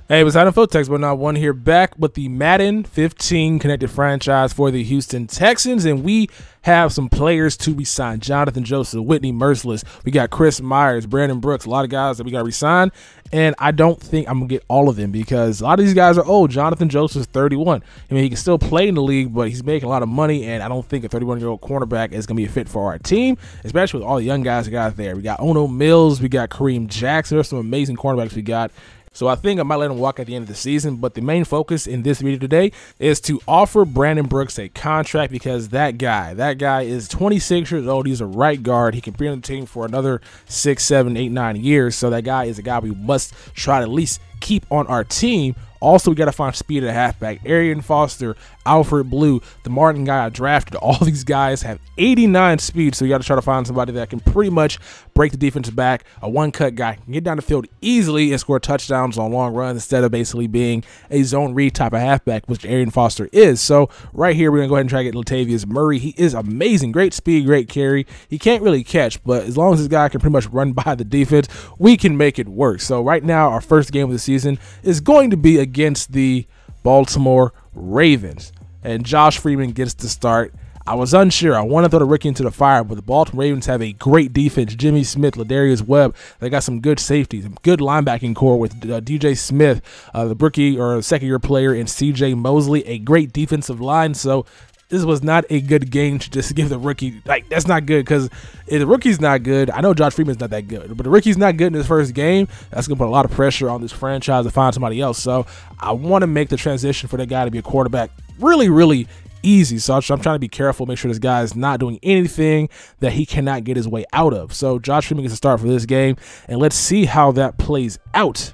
Hey, what's happening, folks? Texans, but not one here, back with the Madden 15 connected franchise for the Houston Texans, and we have some players to resign. Jonathan Joseph, Whitney Merciless, we got Chris Myers, Brandon Brooks, a lot of guys that we got to resign, and I don't think I'm going to get all of them because a lot of these guys are old. Jonathan Joseph is 31. I mean, he can still play in the league, but he's making a lot of money, and I don't think a 31-year-old cornerback is going to be a fit for our team, especially with all the young guys we got there. We got Ono Mills, we got Kareem Jackson. There's some amazing cornerbacks we got. So I think I might let him walk at the end of the season, but the main focus in this video today is to offer Brandon Brooks a contract because that guy is 26 years old. He's a right guard. He can be on the team for another 6, 7, 8, 9 years. So that guy is a guy we must try to at least keep on our team. Also, we got to find speed at halfback. Arian Foster, Alfred Blue, the Martin guy I drafted. All these guys have 89 speed, so you got to try to find somebody that can pretty much break the defense back. A one-cut guy can get down the field easily and score touchdowns on long runs instead of basically being a zone read type of halfback, which Arian Foster is. So right here, we're going to go ahead and try to get Latavius Murray. He is amazing. Great speed, great carry. He can't really catch, but as long as this guy can pretty much run by the defense, we can make it work. So right now, our first game of the season is going to be against the Baltimore Ravens, and Josh Freeman gets the start. I was unsure. I wanted to throw the rookie into the fire, but the Baltimore Ravens have a great defense. Jimmy Smith, Ladarius Webb. They got some good safeties, good linebacking core with DJ Smith, the rookie or second-year player, and CJ Mosley. A great defensive line. So this was not a good game to just give the rookie. Like, that's not good because if the rookie's not good, I know Josh Freeman's not that good, but the rookie's not good in his first game. That's going to put a lot of pressure on this franchise to find somebody else. So I want to make the transition for that guy to be a quarterback really, really easy. So I'm trying to be careful, make sure this guy is not doing anything that he cannot get his way out of. So Josh Freeman gets a start for this game, and let's see how that plays out.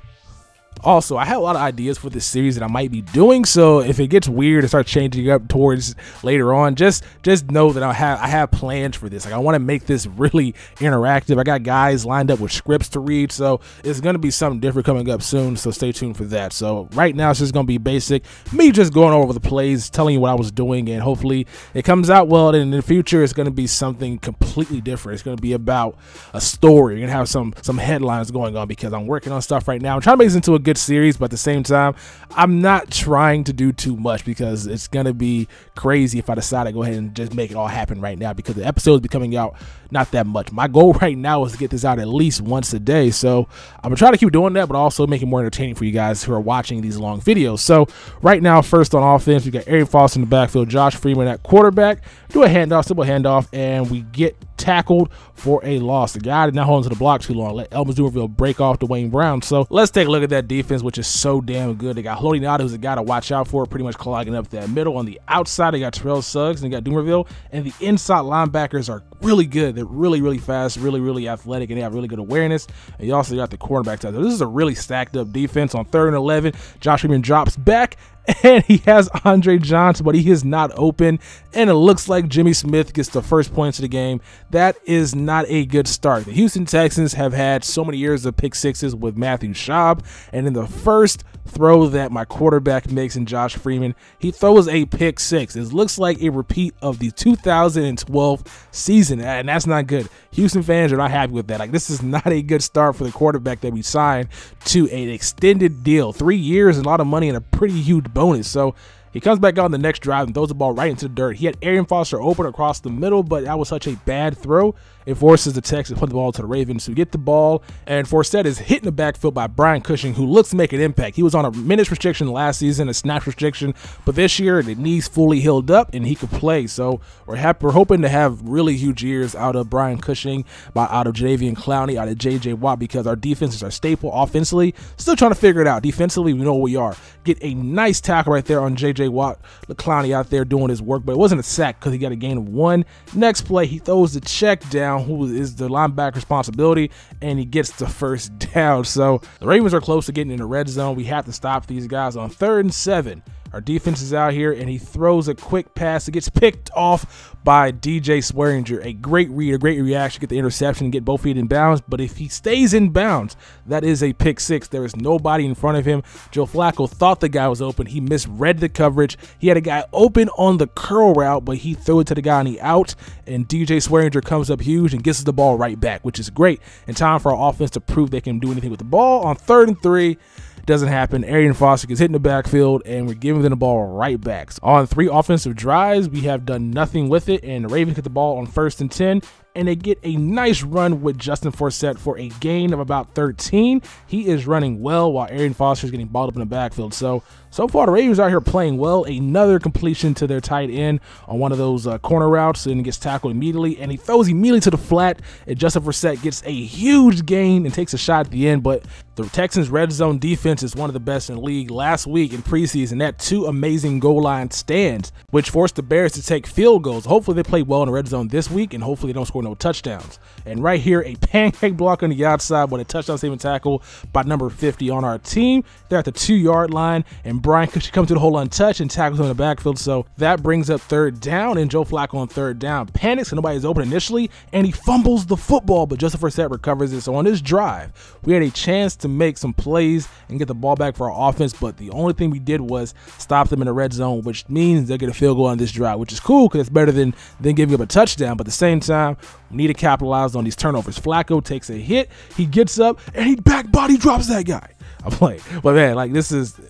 Also, I have a lot of ideas for this series that I might be doing, so if it gets weird and start changing up towards later on, just know that I have plans for this. Like, I want to make this really interactive. I got guys lined up with scripts to read, so it's going to be something different coming up soon, so stay tuned for that. So right now, it's just going to be basic, me just going over the plays, telling you what I was doing, and hopefully it comes out well, and in the future, it's going to be something completely different. It's going to be about a story. You're going to have some headlines going on because I'm working on stuff right now. I'm trying to make this into a good series, but at the same time, I'm not trying to do too much because it's gonna be crazy if I decide to go ahead and just make it all happen right now because the episodes be coming out not that much. My goal right now is to get this out at least once a day, so I'm gonna try to keep doing that, but also make it more entertaining for you guys who are watching these long videos. So right now, first on offense, we got Arian Foster in the backfield, Josh Freeman at quarterback. Do a handoff, simple handoff, and we get tackled for a loss. The guy did not hold onto the block too long. Let Elvis Dumerville break off Dwayne Brown. So let's take a look at that defense, which is so damn good. They got Julio, who's a guy to watch out for, pretty much clogging up that middle. On the outside, they got Terrell Suggs and they got Dumerville, and the inside linebackers are really good. They're really, really fast, really, really athletic, and they have really good awareness. And you also got the cornerback side. So this is a really stacked up defense. On 3rd and 11, Josh Freeman drops back, and he has Andre Johnson, but he is not open, and it looks like Jimmy Smith gets the first points of the game. That is not a good start. The Houston Texans have had so many years of pick sixes with Matthew Schaub, and in the first throw that my quarterback makes in Josh Freeman, he throws a pick six. It looks like a repeat of the 2012 season, and that's not good. Houston fans are not happy with that. Like, this is not a good start for the quarterback that we signed to an extended deal. 3 years and a lot of money and a pretty huge bonus. So he comes back on the next drive and throws the ball right into the dirt. He had Arian Foster open across the middle, but that was such a bad throw. It forces the Texans to put the ball to the Ravens to get the ball, and Forsett is hit in the backfield by Brian Cushing, who looks to make an impact. He was on a minutes restriction last season, a snap restriction, but this year the knee's fully healed up and he could play. So we're hoping to have really huge years out of Brian Cushing, out of Jadeveon Clowney, out of J.J. Watt, because our defense is our staple offensively. Still trying to figure it out. Defensively, we know what we are. Get a nice tackle right there on J.J. Watt. Clowney out there doing his work, but it wasn't a sack because he got a gain of 1. Next play, he throws the check down, who is the linebacker responsibility, and he gets the first down. So the Ravens are close to getting in the red zone. We have to stop these guys. On 3rd and 7. Our defense is out here, and he throws a quick pass. It gets picked off by DJ Swearinger. A great read, a great reaction, get the interception, and get both feet in bounds. But if he stays in bounds, that is a pick six. There is nobody in front of him. Joe Flacco thought the guy was open. He misread the coverage. He had a guy open on the curl route, but he threw it to the guy on the out, and DJ Swearinger comes up huge and gets the ball right back, which is great. In time for our offense to prove they can do anything with the ball. On 3rd and 3, Doesn't happen. Arian Foster gets hit in the backfield, and we're giving them the ball right back. So on 3 offensive drives, we have done nothing with it, and the Ravens get the ball on 1st and 10, and they get a nice run with Justin Forsett for a gain of about 13. He is running well while Arian Foster is getting balled up in the backfield. So far the Ravens are here playing well. Another completion to their tight end on one of those corner routes, and he gets tackled immediately, and he throws immediately to the flat, and Justin Forsett gets a huge gain and takes a shot at the end. But the Texans' red zone defense is one of the best in the league. Last week in preseason, that 2 amazing goal line stands, which forced the Bears to take field goals. Hopefully they play well in the red zone this week, and hopefully they don't score no touchdowns. And right here, a pancake block on the outside, but a touchdown saving tackle by number 50 on our team. They're at the 2-yard line, and Brian comes to the hole untouched and tackles him in the backfield. So that brings up 3rd down, and Joe Flacco on 3rd down panics, and nobody's open initially, and he fumbles the football, but Justin Forsett recovers it. So on this drive, we had a chance to make some plays and get the ball back for our offense, but the only thing we did was stop them in the red zone, which means they'll get a field goal on this drive, which is cool because it's better than giving up a touchdown. But at the same time, we need to capitalize on these turnovers. Flacco takes a hit, he gets up, and he back body drops that guy. I'm playing. But man, like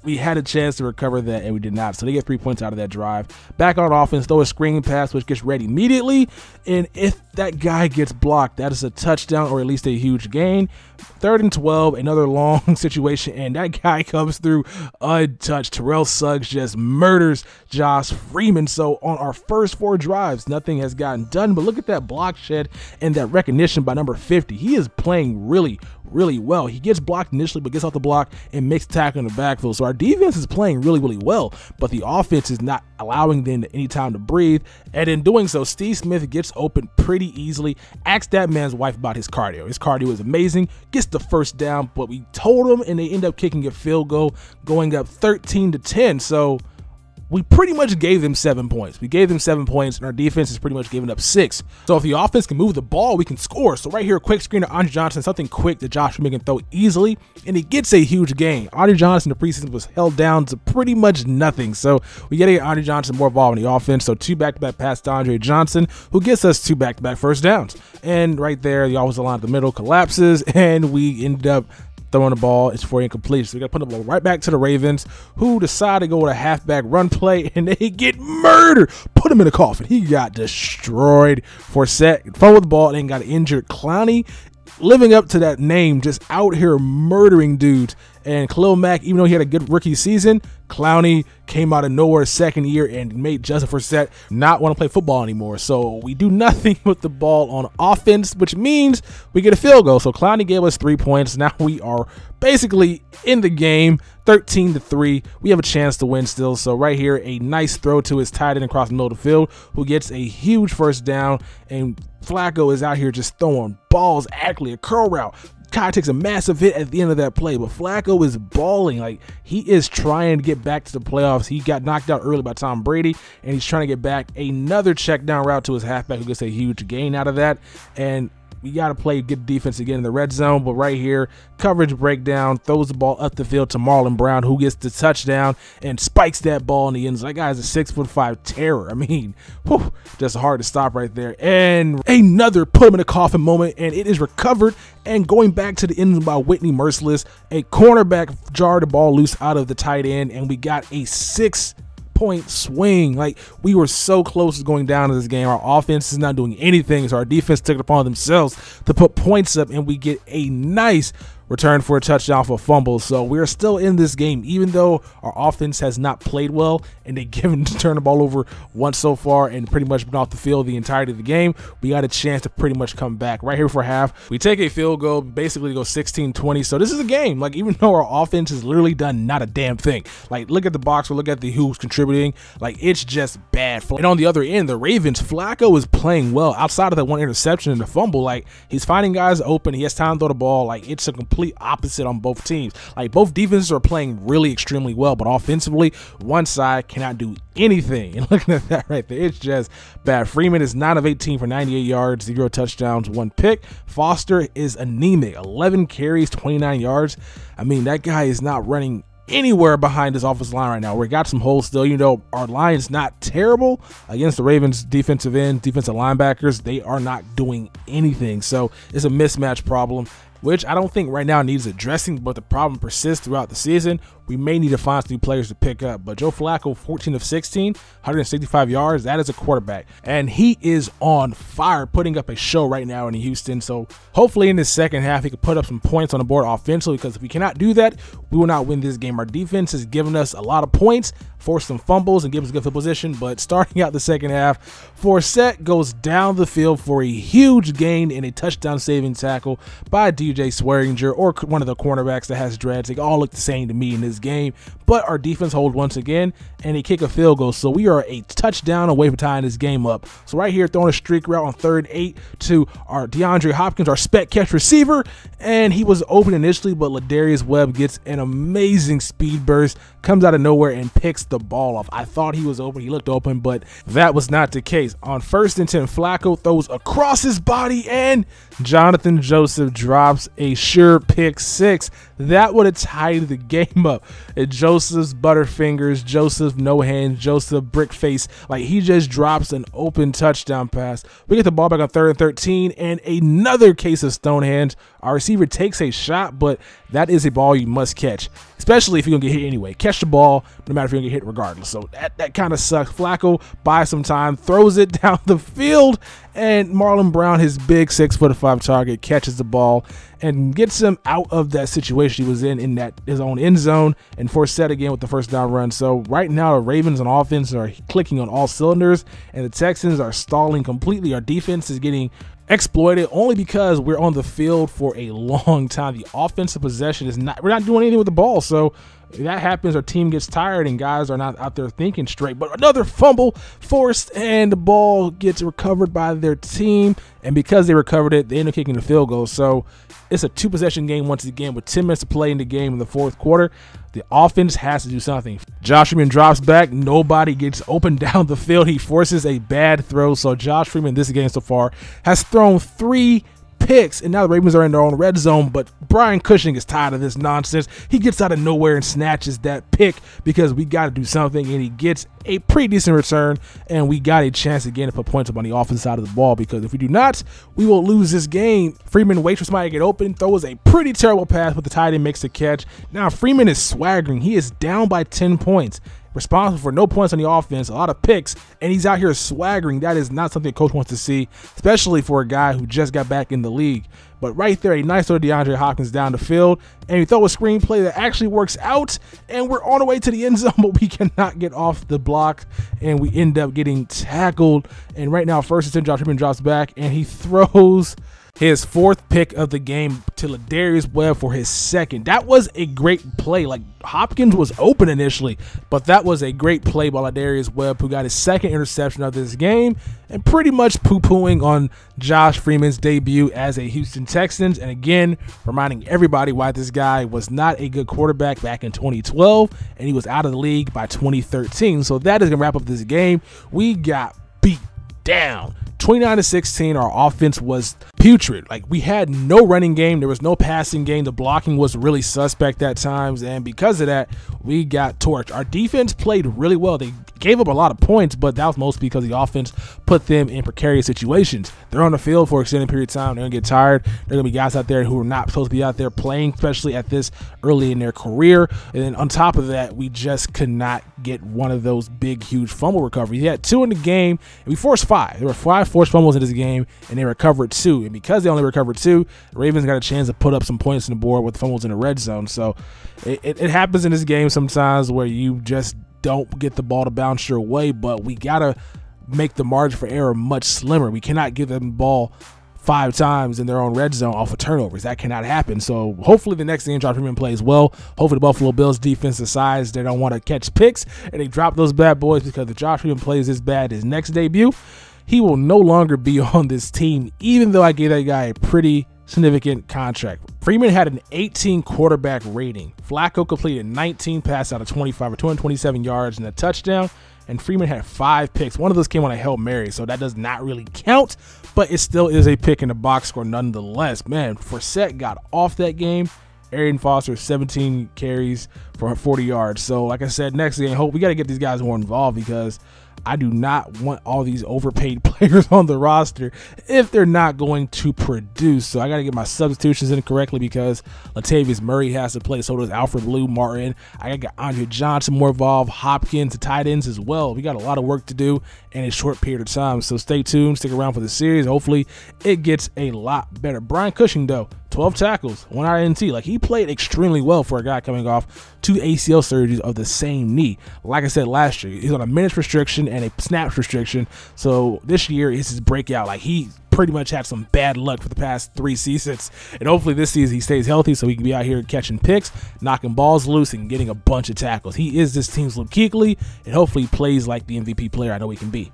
we had a chance to recover that and we did not. So they get 3 points out of that drive. Back on offense, throw a screen pass, which gets ready immediately. And if that guy gets blocked, that is a touchdown or at least a huge gain. 3rd and 12, another long situation, and that guy comes through untouched. Terrell Suggs just murders Josh Freeman. So on our first 4 drives, nothing has gotten done. But look at that block shed and that recognition by number 50. He is playing really well. He gets blocked initially, but gets off the block and makes a tackle in the backfield. So our defense is playing really well, but the offense is not allowing them any time to breathe. And in doing so, Steve Smith gets open pretty easily. Ask that man's wife about his cardio. His cardio is amazing. Gets the 1st down, but we told him, and they end up kicking a field goal, going up 13-10. So we pretty much gave them 7 points. We gave them 7 points, and our defense is pretty much giving up 6. So if the offense can move the ball, we can score. So right here, a quick screen to Andre Johnson, something quick that Josh Freeman can throw easily, and he gets a huge gain. Andre Johnson in the preseason was held down to pretty much nothing. So we got to get Andre Johnson more involved in the offense. So 2 back-to-back passes to Andre Johnson, who gets us 2 back-to-back first downs. And right there, the offensive line at the middle collapses, and we end up throwing the ball. It's for incomplete. So we got to put the ball right back to the Ravens, who decide to go with a halfback run play, and they get murdered. Put him in a coffin. He got destroyed. Forsett fumbled the ball and got injured. Clowney, living up to that name, just out here murdering dudes. And Khalil Mack, even though he had a good rookie season, Clowney came out of nowhere 2nd year and made Justin Forsett not want to play football anymore. So we do nothing with the ball on offense, which means we get a field goal. So Clowney gave us 3 points. Now we are basically in the game, 13-3. We have a chance to win still. So right here, a nice throw to his tight end across the middle of the field, who gets a huge 1st down. And Flacco is out here just throwing balls, actually a curl route. Kai takes a massive hit at the end of that play, but Flacco is balling. Like, he is trying to get back to the playoffs. He got knocked out early by Tom Brady, and he's trying to get back. Another check down route to his halfback, who gets a huge gain out of that. And we got to play good defense again in the red zone, but right here, coverage breakdown, throws the ball up the field to Marlon Brown, who gets the touchdown and spikes that ball in the end zone. That guy's a 6'5" terror. I mean, whew, just hard to stop right there. And another put him in a coffin moment, and it is recovered and going back to the end zone by Whitney Merciless. A cornerback jarred the ball loose out of the tight end, and we got a 6-point swing. Like, we were so close to going down to this game. Our offense is not doing anything, so our defense took it upon themselves to put points up, and we get a nice return for a touchdown for a fumble. So we're still in this game, even though our offense has not played well and they given to turn the ball over once so far and pretty much been off the field the entirety of the game. We got a chance to pretty much come back right here for half. We take a field goal, basically go 16-20. So this is a game. Like, even though our offense has literally done not a damn thing. Like, look at the box or look at the who's contributing. Like, it's just bad. And on the other end, the Ravens, Flacco is playing well outside of that one interception and the fumble. Like, he's finding guys open. He has time to throw the ball. Like, it's a complete opposite on both teams. Like, both defenses are playing really extremely well, but offensively, one side cannot do anything. And looking at that right there, it's just bad. Freeman is 9 of 18 for 98 yards, 0 touchdowns, 1 pick. Foster is anemic, 11 carries, 29 yards. I mean, that guy is not running anywhere behind this offensive line right now. We got some holes still. You know, our line is not terrible against the Ravens defensive end, defensive linebackers. They are not doing anything. So it's a mismatch problem. which I don't think right now needs addressing, but the problem persists throughout the season. We may need to find some new players to pick up, but Joe Flacco, 14 of 16, 165 yards, that is a quarterback, and he is on fire, putting up a show right now in Houston. So hopefully in the second half, he can put up some points on the board offensively, because if we cannot do that, we will not win this game. Our defense has given us a lot of points, forced some fumbles, and give us a good field position, but starting out the second half, Forsett goes down the field for a huge gain and a touchdown-saving tackle by DJ Swearinger, or one of the cornerbacks that has dreads. They all look the same to me in this game, but our defense holds once again, and they kick a field goal, so we are a touchdown away from tying this game up. So right here, throwing a streak route on 3rd and 8 to our DeAndre Hopkins, our spec catch receiver, and he was open initially, but Ladarius Webb gets an amazing speed burst, comes out of nowhere and picks the ball off. I thought he was open, he looked open, but that was not the case. On 1st and 10, Flacco throws across his body, and Jonathan Joseph drops a sure pick 6. That would have tied the game up. And Joseph's butterfingers, Joseph no hands, Joseph brick face, like he just drops an open touchdown pass. We get the ball back on 3rd and 13, and another case of stone hands. Our receiver takes a shot, but that is a ball you must catch, especially if you're gonna get hit anyway. Catch the ball, no matter if you're gonna get hit regardless. So that kind of sucks. Flacco buys some time, throws it down the field, and Marlon Brown, his big 6'5" target, catches the ball and gets him out of that situation he was in that his own end zone, and Forsett again with the first down run. So right now, the Ravens on offense are clicking on all cylinders, and the Texans are stalling completely. Our defense is getting exploited only because we're on the field for a long time. The offensive possession is not, we're not doing anything with the ball. So if that happens, our team gets tired and guys are not out there thinking straight. But another fumble forced, and the ball gets recovered by their team, and because they recovered it, they end up kicking the field goal. So it's a 2-possession game once again with 10 minutes to play in the game in the 4th quarter. The offense has to do something. Josh Freeman drops back. Nobody gets open down the field. He forces a bad throw. So Josh Freeman this game so far has thrown 3 picks, and now the Ravens are in their own red zone, but Brian Cushing is tired of this nonsense. He gets out of nowhere and snatches that pick because we got to do something, and he gets a pretty decent return, and we got a chance again to put points up on the offensive side of the ball, because if we do not, we will lose this game. Freeman waits for somebody to get open, throws a pretty terrible pass, but the tight end makes the catch. Now Freeman is swaggering. He is down by 10 points. Responsible for no points on the offense, a lot of picks, and he's out here swaggering. That is not something a coach wants to see, especially for a guy who just got back in the league. But right there, a nice little DeAndre Hopkins down the field, and we throw a screenplay that actually works out, and we're on the way to the end zone, but we cannot get off the block, and we end up getting tackled. And right now, 1st and 10, Josh Freeman drops back, and he throws his 4th pick of the game to Ladarius Webb for his 2nd. That was a great play. Like, Hopkins was open initially, but that was a great play by Ladarius Webb, who got his 2nd interception of this game, and pretty much poo-pooing on Josh Freeman's debut as a Houston Texans. And again, reminding everybody why this guy was not a good quarterback back in 2012, and he was out of the league by 2013. So that is going to wrap up this game. We got beat down 29-16. Our offense was putrid. Like, we had no running game, there was no passing game, the blocking was really suspect at times, and because of that, we got torched. Our defense played really well. They gave up a lot of points, but that was mostly because the offense put them in precarious situations. They're on the field for an extended period of time. They're gonna get tired. There are gonna be guys out there who are not supposed to be out there playing, especially at this early in their career. And then on top of that, we just could not get one of those big, huge fumble recoveries. He had 2 in the game, and we forced 5. There were 5 forced fumbles in this game, and they recovered 2. And because they only recovered 2, the Ravens got a chance to put up some points on the board with fumbles in the red zone. So it happens in this game sometimes where you just don't get the ball to bounce your way, but we gotta make the margin for error much slimmer. We cannot give them the ball 5 times in their own red zone off of turnovers. That cannot happen. So hopefully the next game Josh Freeman plays well. Hopefully the Buffalo Bills defense decides they don't want to catch picks and they drop those bad boys, because if Josh Freeman plays this bad his next debut, he will no longer be on this team, even though I gave that guy a pretty significant contract. Freeman had an 18 quarterback rating. Flacco completed 19 passes out of 25 for 227 yards and a touchdown, and Freeman had 5 picks. One of those came on a Hail Mary, so that does not really count, but it still is a pick in the box score nonetheless. Man, Forsett got off that game. Arian Foster, 17 carries for 40 yards. So like I said, next game, we got to get these guys more involved, because I do not want all these overpaid players on the roster if they're not going to produce. So I got to get my substitutions in correctly because Latavius Murray has to play. So does Alfred Blue Martin. I got to get Andre Johnson more involved. Hopkins, the tight ends as well. We got a lot of work to do in a short period of time. So stay tuned. Stick around for the series. Hopefully it gets a lot better. Brian Cushing, though, 12 tackles, 1 INT. Like, he played extremely well for a guy coming off 2 ACL surgeries of the same knee. Like I said last year, he's on a minutes restriction and a snaps restriction. So this year is his breakout. Like, he pretty much had some bad luck for the past 3 seasons. And hopefully this season he stays healthy so he can be out here catching picks, knocking balls loose, and getting a bunch of tackles. He is this team's Luke Kuechly, and hopefully he plays like the MVP player I know he can be.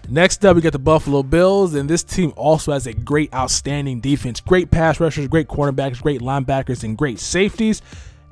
Next up, we got the Buffalo Bills, and this team also has a great, outstanding defense. Great pass rushers, great cornerbacks, great linebackers, and great safeties.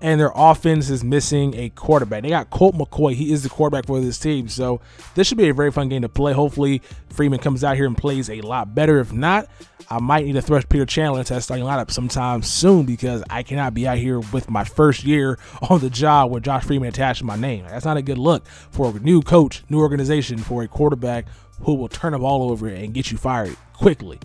And their offense is missing a quarterback. They got Colt McCoy. He is the quarterback for this team. So this should be a very fun game to play. Hopefully, Freeman comes out here and plays a lot better. If not, I might need to thrust Peter Chandler into that starting lineup sometime soon because I cannot be out here with my first year on the job with Josh Freeman attached to my name. That's not a good look for a new coach, new organization, for a quarterback who will turn the ball over and get you fired quickly.